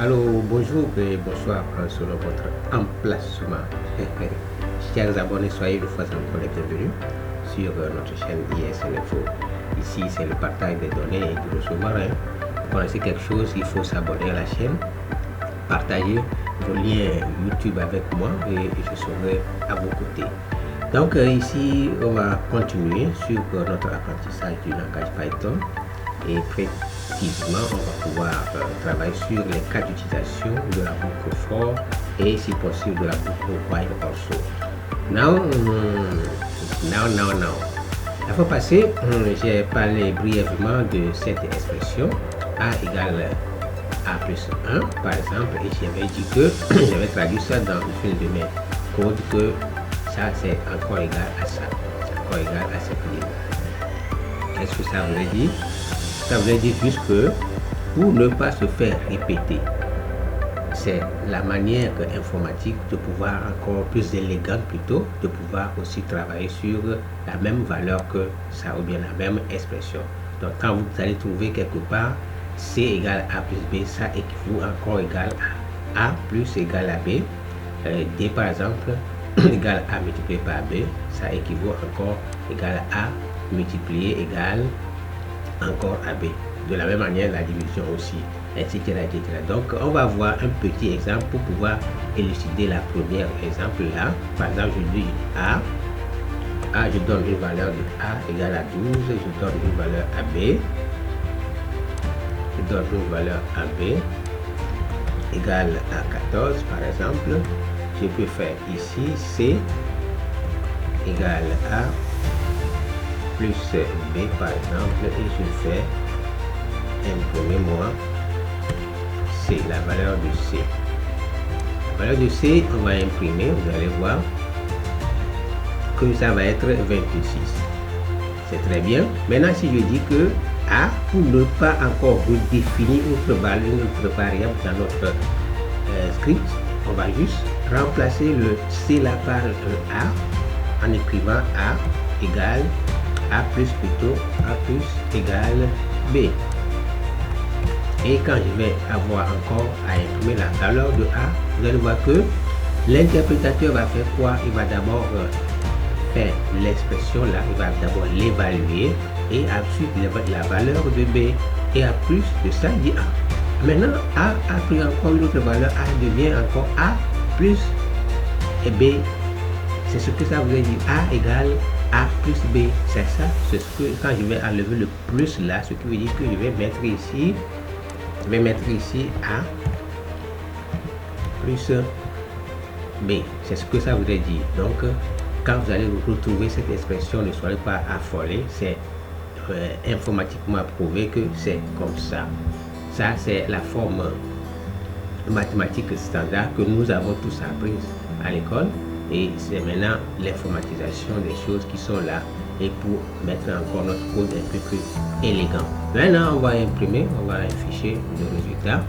Alors, bonjour et bonsoir selon votre emplacement. Chers abonnés, soyez une fois encore les bienvenus sur notre chaîne ISN Info. Ici, c'est le partage des données et du sous-marin. Vous connaissez quelque chose, il faut s'abonner à la chaîne, partager vos liens YouTube avec moi et je serai à vos côtés. Donc ici, on va continuer sur notre apprentissage du langage Python et précisément, on va pouvoir travailler sur les cas d'utilisation de la boucle for et si possible de la boucle while also. Now. La fois passée, j'ai parlé brièvement de cette expression A égale A plus 1 par exemple et j'avais dit que j'avais traduit ça dans une de mes codes que ça c'est encore égal à ça, encore égal à cette ligne. Qu'est-ce que ça voulait dire? Ça voulait dire juste que pour ne pas se faire répéter, c'est la manière informatique de pouvoir encore plus élégante plutôt, de pouvoir aussi travailler sur la même valeur que ça ou bien la même expression. Donc quand vous allez trouver quelque part C égale A plus B, ça équivaut encore égal à A plus égal à B. D par exemple égale A multiplié par B, ça équivaut encore égal à A multiplié égal encore à B. De la même manière la division aussi, etc. Donc on va voir un petit exemple pour pouvoir élucider la première exemple là. Par exemple, je dis A, je donne une valeur de A égale à 12, je donne une valeur à B, je donne une valeur à B égale à 14 par exemple. Je peux faire ici C égale A plus B par exemple et je fais imprimer moi C, la valeur de C. La valeur de C, on va imprimer, vous allez voir que ça va être 26. C'est très bien. Maintenant, si je dis que A, pour ne pas encore redéfinir notre variable dans notre script, on va juste remplacer le C là par le A en écrivant A égale A plus plutôt A plus égale B. Et quand je vais avoir encore à imprimer la valeur de A, vous allez voir que l'interprétateur va faire quoi? Il va d'abord faire l'expression là, il va d'abord l'évaluer et ensuite la valeur de B. Et à plus de ça, il dit A. Maintenant, A a pris encore une autre valeur, A devient encore A plus et B. C'est ce que ça voulait dire, A égale A plus B. C'est ça, c'est ce que quand je vais enlever le plus là, ce qui veut dire que je vais mettre ici. Je vais mettre ici A plus B. C'est ce que ça voudrait dire. Donc, quand vous allez retrouver cette expression, ne soyez pas affolés. C'est informatiquement prouvé que c'est comme ça. Ça, c'est la forme mathématique standard que nous avons tous appris à l'école. Et c'est maintenant l'informatisation des choses qui sont là et pour mettre encore notre code un peu plus élégant. Maintenant, on va imprimer, on va afficher le résultat.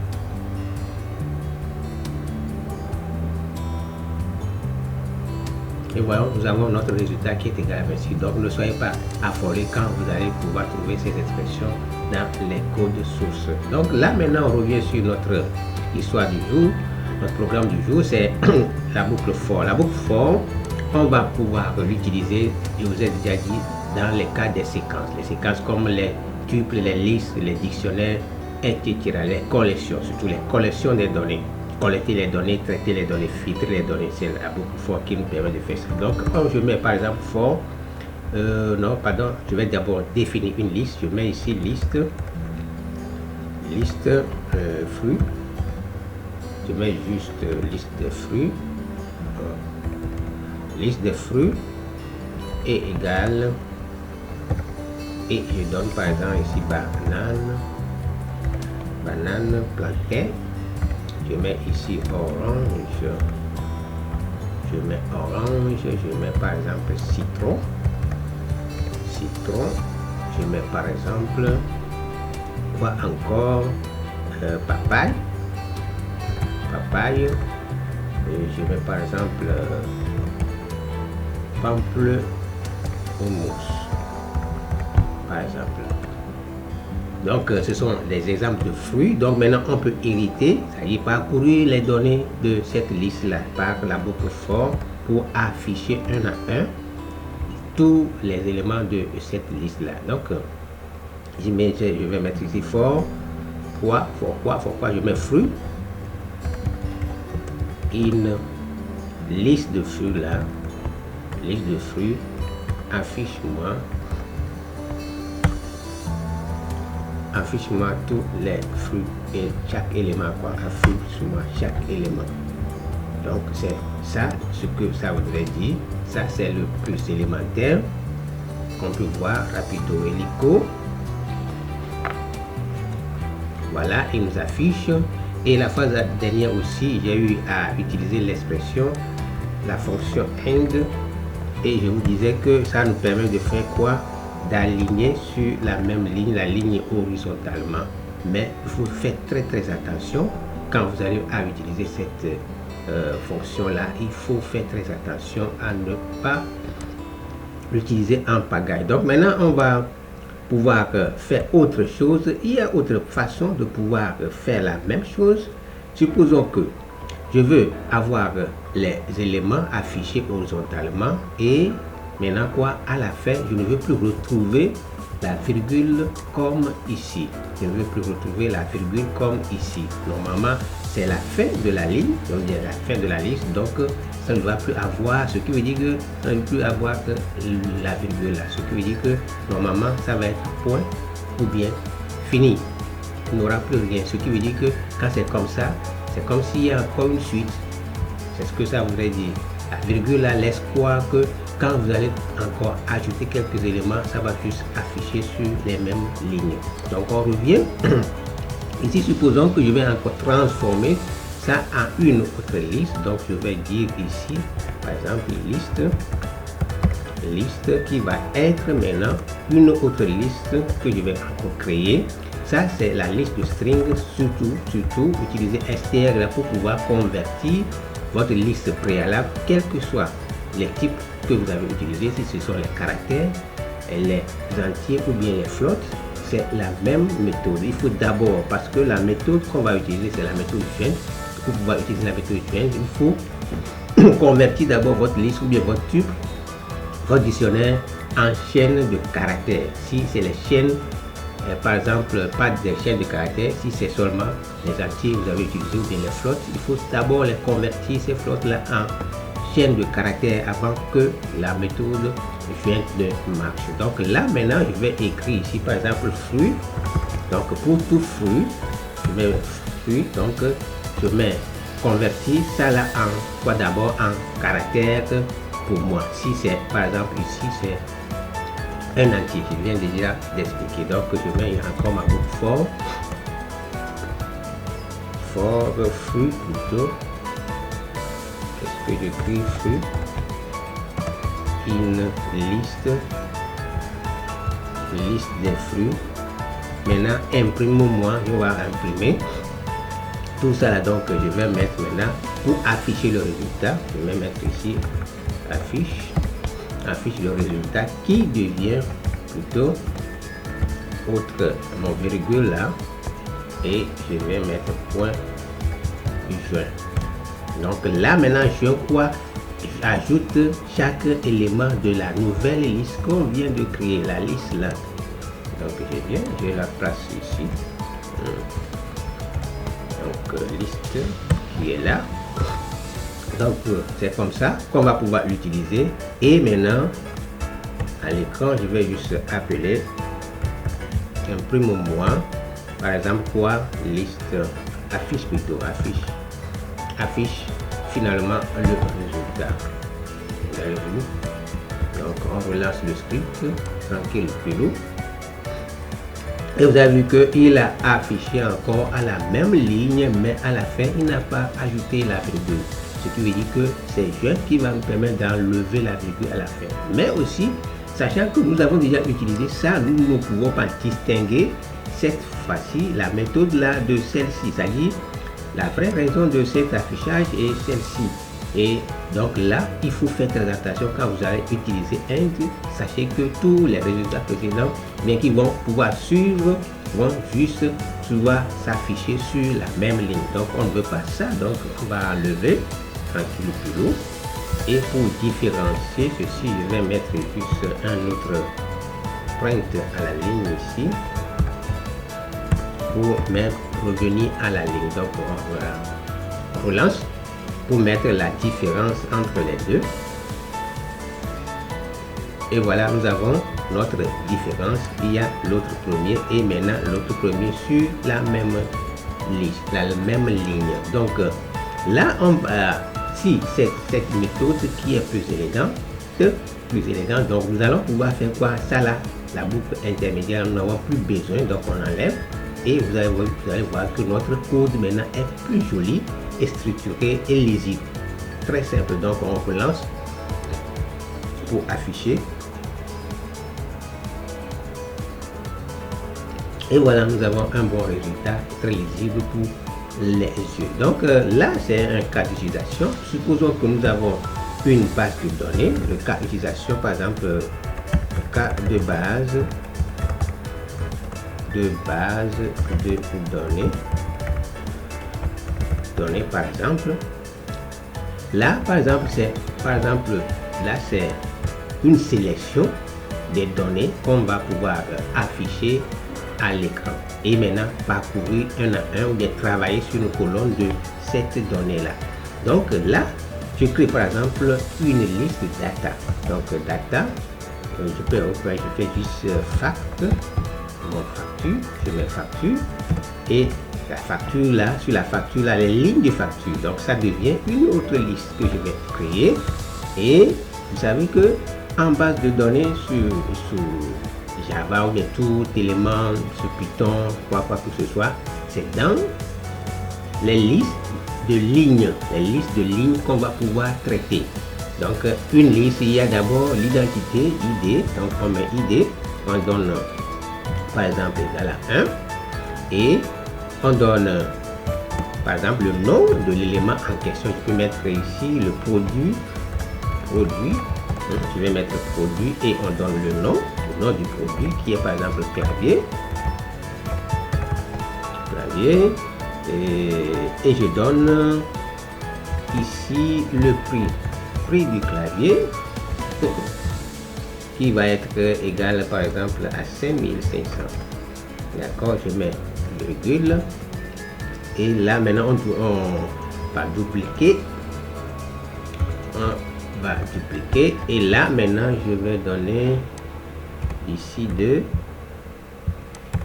Et voyons, nous avons notre résultat qui est égal à 26. Donc, ne soyez pas affolés quand vous allez pouvoir trouver ces expressions dans les codes sources. Donc là, maintenant, on revient sur notre histoire du jour. Notre programme du jour, c'est la boucle for. La boucle for, on va pouvoir l'utiliser, je vous ai déjà dit, dans les cas des séquences. Les séquences comme les tuples, les listes, les dictionnaires, etc. Les collections, surtout les collections des données. Collecter les données, traiter les données, filtrer les données, c'est la boucle for qui nous permet de faire ça. Donc, quand je mets par exemple for, je vais d'abord définir une liste. Je mets ici liste fruits. Je mets juste liste de fruits. Liste de fruits est égale et je donne par exemple ici banane plantain. Je mets ici orange, je mets par exemple citron, je mets par exemple quoi encore, papaye, et je mets par exemple pamplemousse par exemple. Donc, ce sont des exemples de fruits. Donc, maintenant, on peut hériter, c'est-à-dire parcourir les données de cette liste-là par la boucle for pour afficher un à un tous les éléments de cette liste-là. Donc, je vais mettre ici for quoi, je mets fruit. Une liste de fruits là, liste de fruits, affiche-moi tous les fruits et chaque élément, quoi, affiche-moi chaque élément. Donc c'est ça ce que ça voudrait dire. Ça c'est le plus élémentaire qu'on peut voir rapido hélico. Voilà, il nous affiche. Et la fois dernière aussi, j'ai eu à utiliser l'expression, la fonction end, et je vous disais que ça nous permet de faire quoi? D'aligner sur la même ligne, la ligne horizontalement. Mais il faut faire très attention quand vous allez à utiliser cette fonction là. Il faut faire très attention à ne pas l'utiliser en pagaille. Donc maintenant on va pouvoir faire autre chose. Il y a autre façon de pouvoir faire la même chose. Supposons que je veux avoir les éléments affichés horizontalement et maintenant quoi, à la fin je ne veux plus retrouver la virgule comme ici. Je ne veux plus retrouver la virgule comme ici. Normalement c'est la fin de la ligne, donc la fin de la liste, donc ça ne va plus avoir, ce qui veut dire que ça ne va plus avoir la virgule là, ce qui veut dire que normalement ça va être point ou bien fini. Il n'aura plus rien, ce qui veut dire que quand c'est comme ça, c'est comme s'il y a encore une suite. C'est ce que ça voudrait dire. La virgule là laisse croire que quand vous allez encore ajouter quelques éléments, ça va juste afficher sur les mêmes lignes. Donc on revient. Ici, supposons que je vais encore transformer ça en une autre liste. Donc je vais dire ici, par exemple, liste qui va être maintenant une autre liste que je vais encore créer. Ça c'est la liste de string. Surtout utiliser str là pour pouvoir convertir votre liste préalable, quels que soient les types que vous avez utilisés, si ce sont les caractères, les entiers ou bien les flottes. C'est la même méthode. Il faut d'abord, parce que la méthode qu'on va utiliser, c'est la méthode join. Pour pouvoir utiliser la méthode join, il faut convertir d'abord votre liste ou bien votre tube, votre dictionnaire en chaîne de caractères. Si c'est les chaînes, par exemple, pas des chaînes de caractères, si c'est seulement les entiers que vous avez utilisés ou bien les flottes, il faut d'abord les convertir, ces flottes-là, en chaîne de caractères avant que la méthode jointe ne marche. Donc là maintenant je vais écrire ici par exemple fruit. Donc pour tout fruit, je mets fruit, donc je mets convertir ça là en quoi, d'abord en caractère pour moi. Si c'est par exemple ici c'est un entier, je viens déjà d'expliquer. Donc je mets encore ma boucle for fruit plutôt. Que j'écris fruit, une liste des fruits. Maintenant imprime-moi, je vais imprimer tout ça là. Donc je vais mettre maintenant pour afficher le résultat, je vais mettre ici affiche le résultat qui devient plutôt autre mon virgule là, et je vais mettre point joint. Donc là maintenant j'ajoute chaque élément de la nouvelle liste qu'on vient de créer, la liste là. Donc je la place ici. Donc liste qui est là. Donc c'est comme ça qu'on va pouvoir l'utiliser. Et maintenant à l'écran je vais juste appeler imprime-moi par exemple quoi, liste affiche plutôt, affiche finalement le résultat. Vous avez vu? Donc on relance le script tranquille pilou. Et vous avez vu qu'il a affiché encore à la même ligne, mais à la fin il n'a pas ajouté la virgule. Ce qui veut dire que c'est joint qui va nous permettre d'enlever la virgule à la fin. Mais aussi, sachant que nous avons déjà utilisé ça, nous ne pouvons pas distinguer cette fois-ci la méthode là de celle-ci. C'est-à-dire la vraie raison de cet affichage est celle-ci. Et donc là, il faut faire très attention quand vous allez utiliser end. Sachez que tous les résultats précédents, bien qu'ils vont pouvoir suivre vont juste pouvoir s'afficher sur la même ligne. Donc on ne veut pas ça, donc on va enlever tranquille plus lourd. Et pour différencier ceci, je vais mettre juste un autre print à la ligne ici pour même revenir à la ligne. Donc on relance pour mettre la différence entre les deux. Et voilà, nous avons notre différence. Il y a l'autre premier et maintenant l'autre premier sur la même liste, la même ligne. Donc là, on va, si c'est cette méthode qui est plus élégante, donc nous allons pouvoir faire quoi? Ça là, la boucle intermédiaire, nous n'avons plus besoin, donc on enlève et vous allez voir que notre code maintenant est plus joli et structuré et lisible. Très simple, donc on relance pour afficher. Et voilà, nous avons un bon résultat très lisible pour les yeux. Donc là, c'est un cas d'utilisation. Supposons que nous avons une base de données. Le cas d'utilisation, par exemple, le cas de base de données, par exemple. Là, par exemple, c'est une sélection des données qu'on va pouvoir afficher à l'écran et maintenant parcourir un à un ou bien travailler sur une colonne de cette donnée là. Donc là, je crée par exemple une liste data. Donc data, je fais juste fact, mon facture, je mets facture et la facture là, sur la facture là, les lignes de facture. Donc ça devient une autre liste que je vais créer. Et vous savez que en base de données sur Java ou bien tout élément sur Python, quoi que ce soit, c'est dans les listes de lignes qu'on va pouvoir traiter. Donc une liste, il y a d'abord l'identité, ID, donc on met ID, on donne par exemple égal à 1 et on donne par exemple le nom de l'élément en question. Je peux mettre ici le produit, je vais mettre produit et on donne le nom du produit qui est par exemple clavier et je donne ici le prix du clavier qui va être égal par exemple à 5500. D'accord, je mets virgule et là maintenant on va dupliquer. Et là maintenant je vais donner ici 2,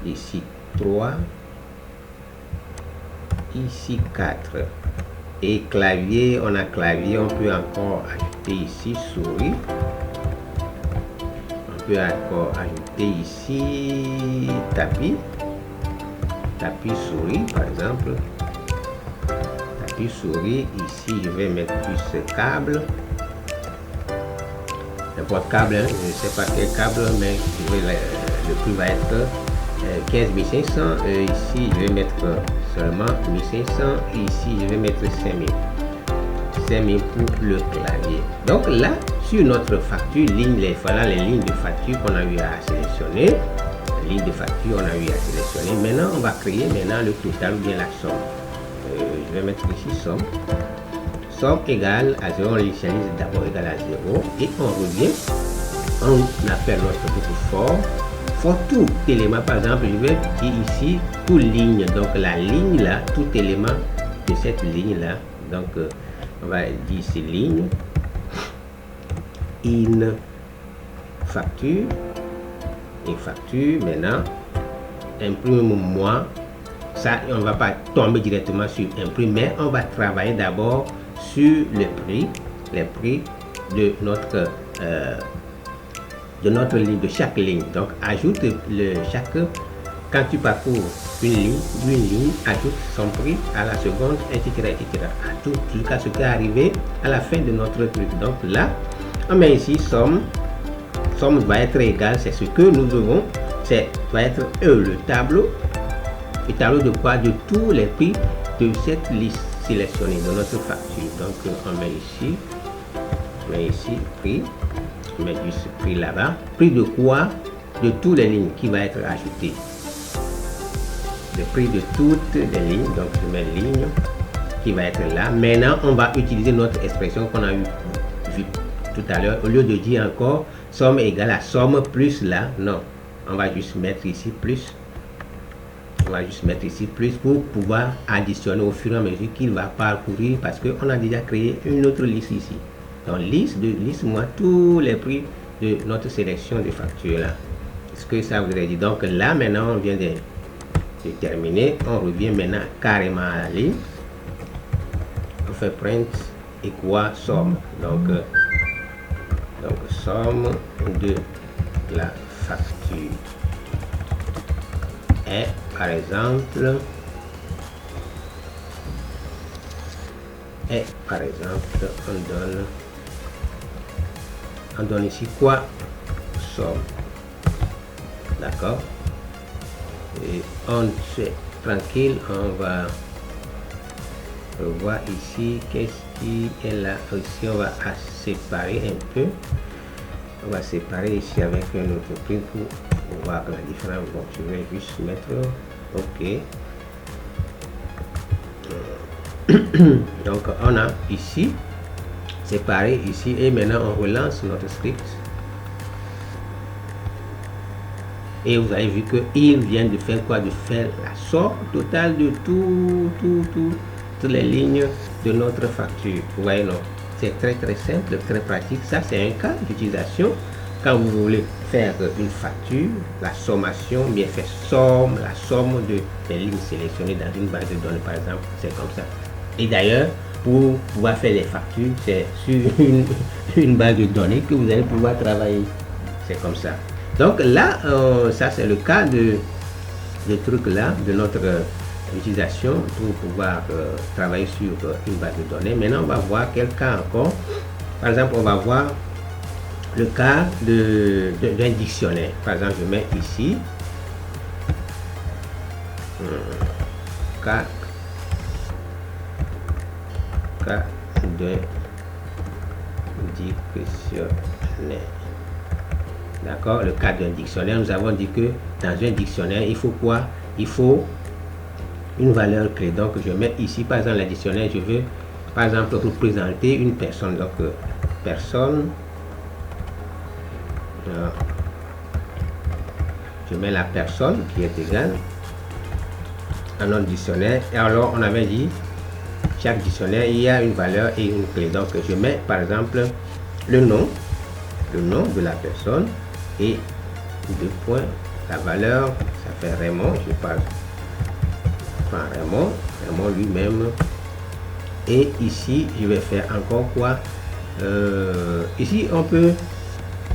ici 3, ici 4 et clavier, on a clavier, on peut encore ajouter ici souris, on peut encore ajouter ici tapis souris par exemple, tapis souris. Ici je vais mettre plus câble, n'importe câble, hein, je ne sais pas quel câble, mais le prix va être 15 500. Ici je vais mettre seulement 1500 et ici je vais mettre 5000 pour le clavier. Donc là sur notre facture voilà les lignes de facture qu'on a eu à sélectionner. Les lignes de facture on a eu à sélectionner. Maintenant on va créer le total ou bien la somme. Je vais mettre ici somme égale à 0, on initialise d'abord égal à 0 et on revient, on appelle notre boucle for tout élément. Par exemple, je vais dire ici toute ligne, donc la ligne là, tout élément de cette ligne là, donc on va dire ici ligne in facture et facture. Maintenant imprime-moi ça, on va pas tomber directement sur imprime, mais on va travailler d'abord sur les prix de notre ligne, de chaque ligne. Donc ajoute quand tu parcours une ligne, ajoute son prix à la seconde, etc. à tout jusqu'à ce qui est arrivé à la fin de notre truc. Donc là on met ici somme va être égal, c'est ce que nous devons, va être le tableau de quoi? De tous les prix de cette liste sélectionnée de notre facture. Donc on met ici prix, on met juste prix là-bas. Prix de quoi? De toutes les lignes qui va être ajoutées. le prix de toutes les lignes. Donc je mets ligne qui va être là. Maintenant, on va utiliser notre expression qu'on a vu tout à l'heure. Au lieu de dire encore somme égale à somme plus là, non. On va juste mettre ici plus. On va juste mettre ici plus pour pouvoir additionner au fur et à mesure qu'il va parcourir, parce qu'on a déjà créé une autre liste ici. Donc liste-moi tous les prix de notre sélection de factures là. Est-ce que ça voudrait dire? Donc là maintenant on vient de terminer. On revient maintenant carrément à la ligne. On fait print et quoi somme. Donc somme de la facture est par exemple on donne ici quoi somme, d'accord, et on fait tranquille. On va revoir ici qu'est-ce qui est là aussi. On va séparer un peu. On va séparer ici avec un autre print pour voir la différence. Bon, je vais juste mettre OK. Donc on a ici séparé ici, et maintenant on relance notre script et vous avez vu que il vient de faire quoi? De faire la somme totale de toutes les lignes de notre facture. Vous voyez, non? C'est très simple, très pratique. Ça c'est un cas d'utilisation quand vous voulez faire une facture, la sommation, bien fait somme, la somme des lignes sélectionnées dans une base de données par exemple. C'est comme ça. Et d'ailleurs, pour pouvoir faire les factures, c'est sur une base de données que vous allez pouvoir travailler. C'est comme ça. Donc là, ça c'est le cas de truc là, de notre utilisation pour pouvoir travailler sur une base de données. Maintenant, on va voir quel cas encore. Par exemple, on va voir le cas d'un dictionnaire. Par exemple, je mets ici cas de dictionnaire. D'accord, le cas d'un dictionnaire, nous avons dit que dans un dictionnaire, il faut quoi? Il faut une valeur clé. Donc, je mets ici, par exemple, le dictionnaire, je veux, par exemple, représenter une personne. Donc, personne. Je mets la personne qui est égale à notre dictionnaire. Et alors, on avait dit, chaque dictionnaire, il y a une valeur et une clé. Donc, je mets, par exemple, le nom de la personne et deux points. La valeur, ça fait Raymond. Je prends Raymond lui-même. Et ici, je vais faire encore quoi? Ici, on peut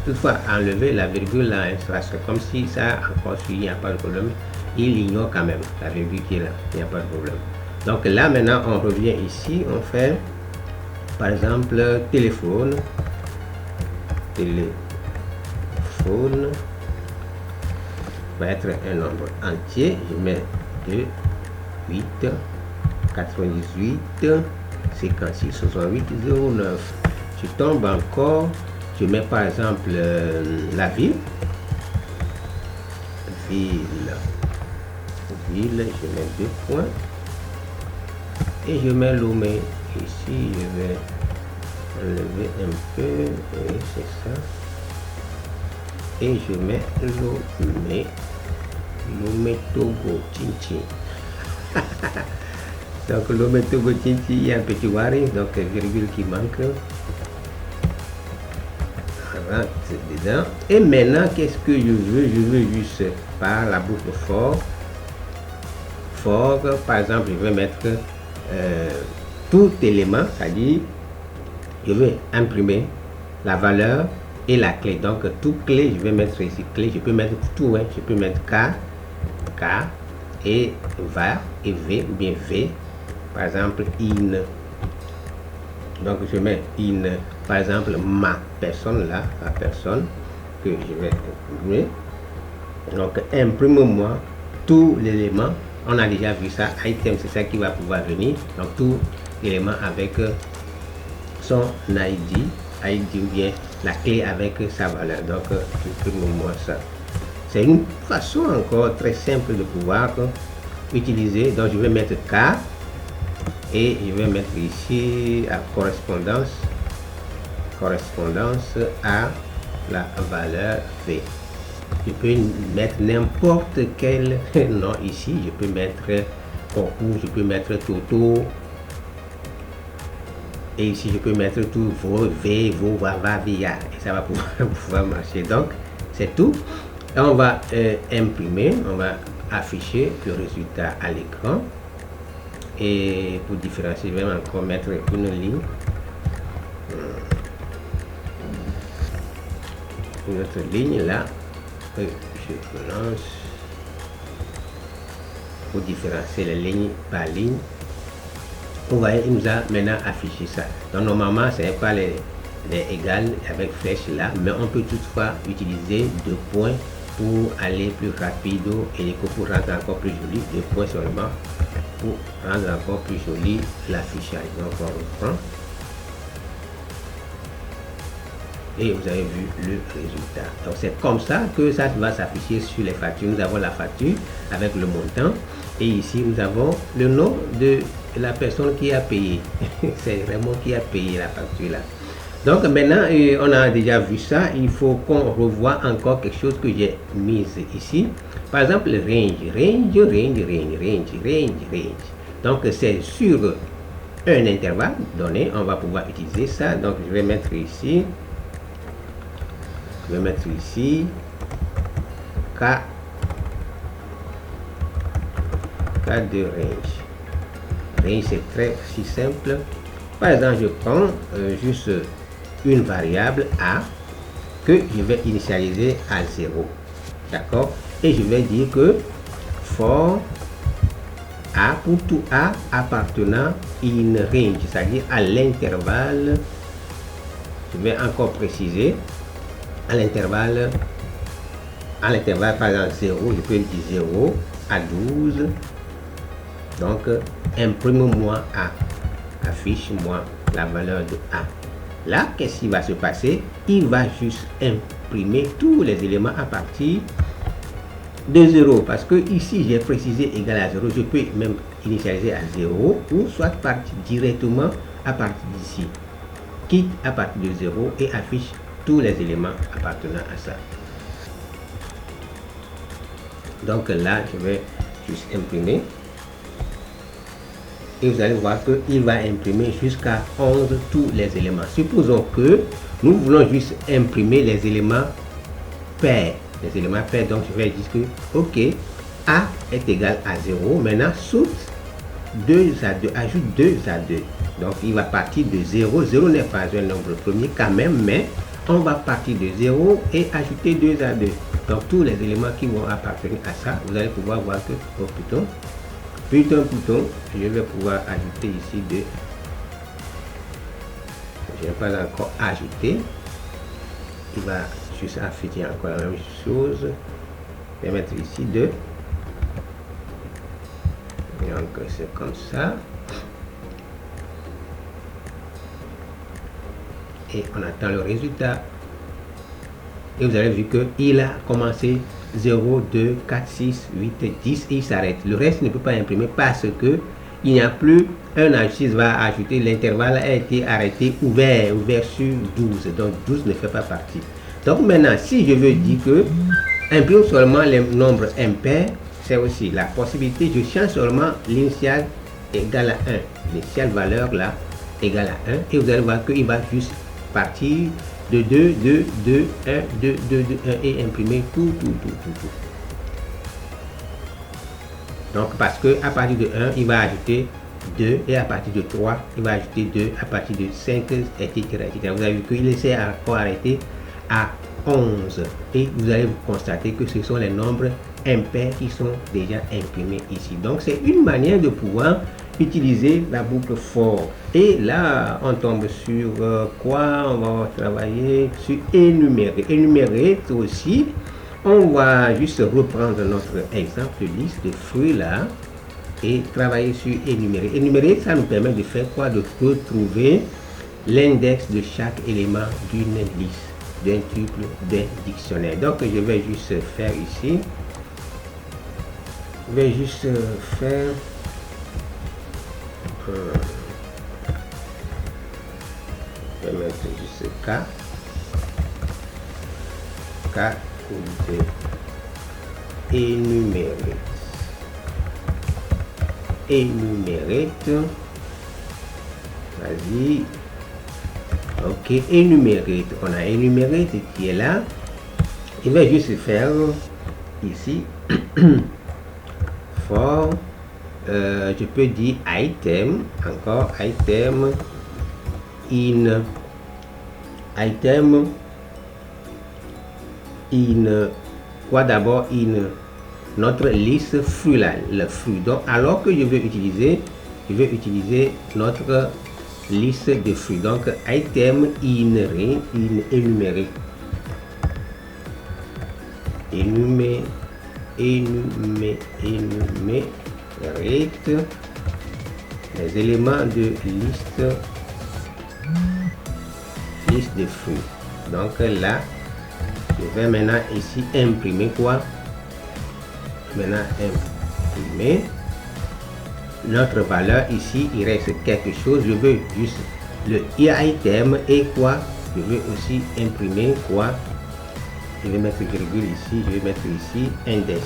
toutefois enlever la virgule là, parce que comme si ça encore suivi, il n'y a pas de problème. Il ignore quand même la virgule qui est là, il n'y a pas de problème. Donc là maintenant on revient ici, on fait par exemple téléphone va être un nombre entier. Je mets 2 8 98 56 68 09. Je tombe encore, je mets par exemple la ville, je mets 2 points et je mets Lomé. Ici je vais enlever un peu, et c'est ça, et je mets Lomé Togo Tinti. Donc Lomé Togo Tinti, il y a un petit warning, donc virgule qui manque. Dedans. Et maintenant, qu'est-ce que je veux? Je veux juste par la boucle for, par exemple, je vais mettre tout élément, c'est-à-dire je vais imprimer la valeur et la clé. Donc tout clé, je vais mettre ici clé, je peux mettre tout, hein. Je peux mettre K et var et V, ou bien V, par exemple in. Donc je mets in, par exemple ma personne là, la personne que je vais imprimer. Donc imprime-moi tout l'élément. On a déjà vu ça, item, c'est ça qui va pouvoir venir. Donc tout l'élément avec son ID ou bien la clé avec sa valeur. Donc imprime-moi ça. C'est une façon encore très simple de pouvoir utiliser, donc je vais mettre K et je vais mettre ici à correspondance à la valeur V. Je peux mettre n'importe quel nom ici, je peux mettre concours, je peux mettre Toto, et ici je peux mettre tout V, va, via, et ça va pouvoir marcher. Donc c'est tout. Et on va imprimer, on va afficher le résultat à l'écran. Et pour différencier, je vais encore mettre une ligne, une autre ligne là. Je relance pour différencier les lignes par ligne. Vous voyez, il nous a maintenant affiché ça. Donc normalement, ce n'est pas les égales avec flèche là, mais on peut toutefois utiliser 2 points pour aller plus rapide et pour rendre encore plus joli, 2 points seulement pour rendre encore plus joli l'affichage. Donc on reprend et vous avez vu le résultat. Donc c'est comme ça que ça va s'afficher sur les factures. Nous avons la facture avec le montant et ici nous avons le nom de la personne qui a payé. C'est vraiment qui a payé la facture là. Donc maintenant on a déjà vu ça, il faut qu'on revoie encore quelque chose que j'ai mis ici. Par exemple range. Donc c'est sur un intervalle donné, on va pouvoir utiliser ça. Donc je vais mettre ici, K de range. Range c'est très si simple. Par exemple, je prends juste une variable A que je vais initialiser à 0. D'accord? Et je vais dire que for A, pour tout A appartenant in range, c'est-à-dire à l'intervalle, je vais encore préciser, à l'intervalle par exemple 0, je peux dire 0 à 12. Donc, imprime-moi A, affiche-moi la valeur de A. Là, qu'est-ce qui va se passer? Il va juste imprimer tous les éléments à partir de 0. Parce que ici, j'ai précisé égal à 0. Je peux même initialiser à 0 ou soit partir directement à partir d'ici. Quitte à partir de 0 et affiche tous les éléments appartenant à ça. Donc là, je vais juste imprimer. Et vous allez voir qu'il va imprimer jusqu'à 11 tous les éléments. Supposons que nous voulons juste imprimer les éléments pairs. Les éléments pairs, donc je vais dire que OK, A est égal à 0. Maintenant, saute 2 à 2, ajoute 2 à 2. Donc il va partir de 0. 0 n'est pas un nombre premier quand même, mais on va partir de 0 et ajouter 2 à 2. Donc tous les éléments qui vont appartenir à ça, vous allez pouvoir voir que, oh putain, je vais pouvoir ajouter ici 2. Je n'ai pas encore ajouté. Il va juste afficher encore la même chose. Je vais mettre ici 2. Donc c'est comme ça. Et on attend le résultat. Et vous avez vu qu'il a commencé 0, 2, 4, 6, 8, 10 et il s'arrête. Le reste ne peut pas imprimer parce que il n'y a plus un ajustis va ajouter. L'intervalle a été arrêté, ouvert sur 12. Donc 12 ne fait pas partie. Donc maintenant, si je veux dire que imprime seulement les nombres impairs, c'est aussi la possibilité. Je change seulement l'initiale égale à 1. L'initiale valeur là égale à 1. Et vous allez voir qu'il va juste partir de 2, 2, 2, 1, 2, 2, 2, 1 et imprimer tout. Donc parce que à partir de 1, il va ajouter 2 et à partir de 3, il va ajouter 2, à partir de 5, etc. Vous avez vu qu'il essaie encore arrêter à 11 et vous allez constater que ce sont les nombres impairs qui sont déjà imprimés ici. Donc c'est une manière de pouvoir utiliser la boucle for. Et là on tombe sur quoi? On va travailler sur énumérer. Énumérer aussi, on va juste reprendre notre exemple de liste de fruits là et travailler sur énumérer. Énumérer, ça nous permet de faire quoi? De retrouver l'index de chaque élément d'une liste, d'un tuple, d'un dictionnaire. Donc je vais juste faire ici Je vais juste faire je vais mettre juste K de énumérate. Vas-y. Ok, énumérate. On a énumérate qui est là. Je vais juste faire ici for je peux dire item, encore item in quoi d'abord in notre liste fruit là, le fruit. Donc alors que je vais utiliser notre liste de fruits. Donc item énuméré les éléments de liste de fruits. Donc là je vais maintenant ici imprimer quoi, maintenant imprimer notre valeur. Ici il reste quelque chose, je veux juste le item et quoi, je veux aussi imprimer quoi, je vais mettre virgule ici, je vais mettre ici index,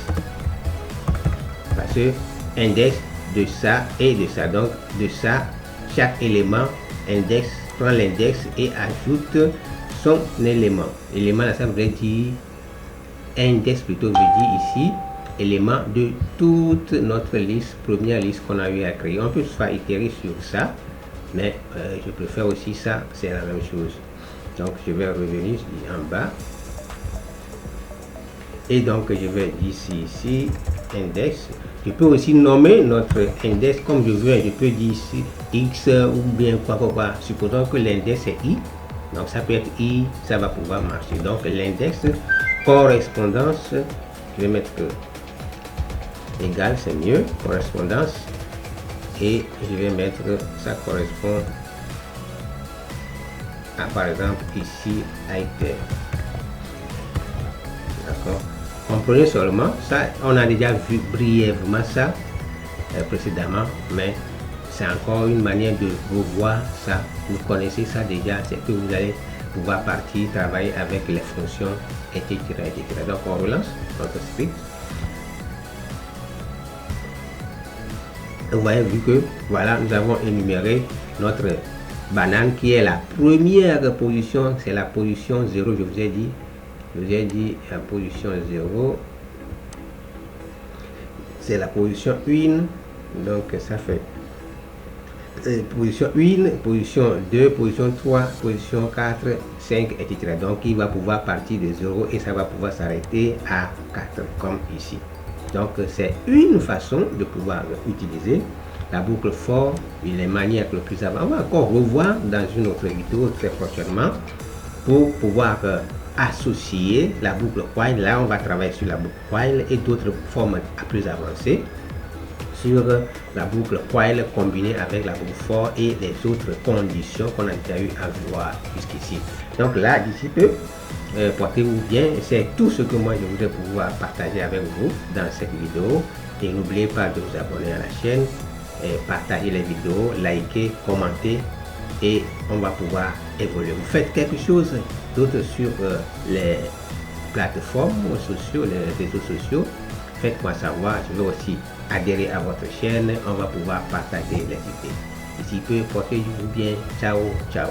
parce que index de ça et de ça. Donc de ça, chaque élément index prend l'index et ajoute son élément. Élément là, ça veut dire index plutôt, veut dire ici élément de toute notre liste, première liste qu'on a eu à créer. On peut soit itérer sur ça, mais je préfère aussi ça, c'est la même chose. Donc je vais revenir en bas et donc je vais dire ici index. Je peux aussi nommer notre index comme je veux. Je peux dire ici x ou bien quoi. Supposons que l'index est i, donc ça peut être i, ça va pouvoir marcher. Donc l'index correspondance, je vais mettre égal, c'est mieux, correspondance, et je vais mettre ça correspond à par exemple ici item. D'accord, comprenez seulement ça, on a déjà vu brièvement ça précédemment, mais c'est encore une manière de revoir ça. Vous connaissez ça déjà, c'est que vous allez pouvoir partir travailler avec les fonctions etc. Donc on relance notre script. Vous voyez, vu que voilà, nous avons énuméré notre banane qui est la première position, c'est la position 0. Je vous ai dit la position 0, c'est la position 1. Donc ça fait position 1, position 2, position 3, position 4, 5, etc. Donc il va pouvoir partir de 0 et ça va pouvoir s'arrêter à 4 comme ici. Donc c'est une façon de pouvoir utiliser la boucle for et les manières le plus avant. On va encore revoir dans une autre vidéo très prochainement pour pouvoir associer la boucle while. Là on va travailler sur la boucle while et d'autres formes plus avancées sur la boucle while combinée avec la boucle for et les autres conditions qu'on a déjà eu à voir jusqu'ici. Donc là, d'ici peu, portez-vous bien. C'est tout ce que moi je voudrais pouvoir partager avec vous dans cette vidéo. Et n'oubliez pas de vous abonner à la chaîne, partager les vidéos, liker, commenter et on va pouvoir évoluer. Vous faites quelque chose d'autre sur les plateformes sociaux, les réseaux sociaux, faites-moi savoir. Je vais aussi adhérer à votre chaîne, on va pouvoir partager les idées. D'ici peu, portez-vous bien. Ciao, ciao.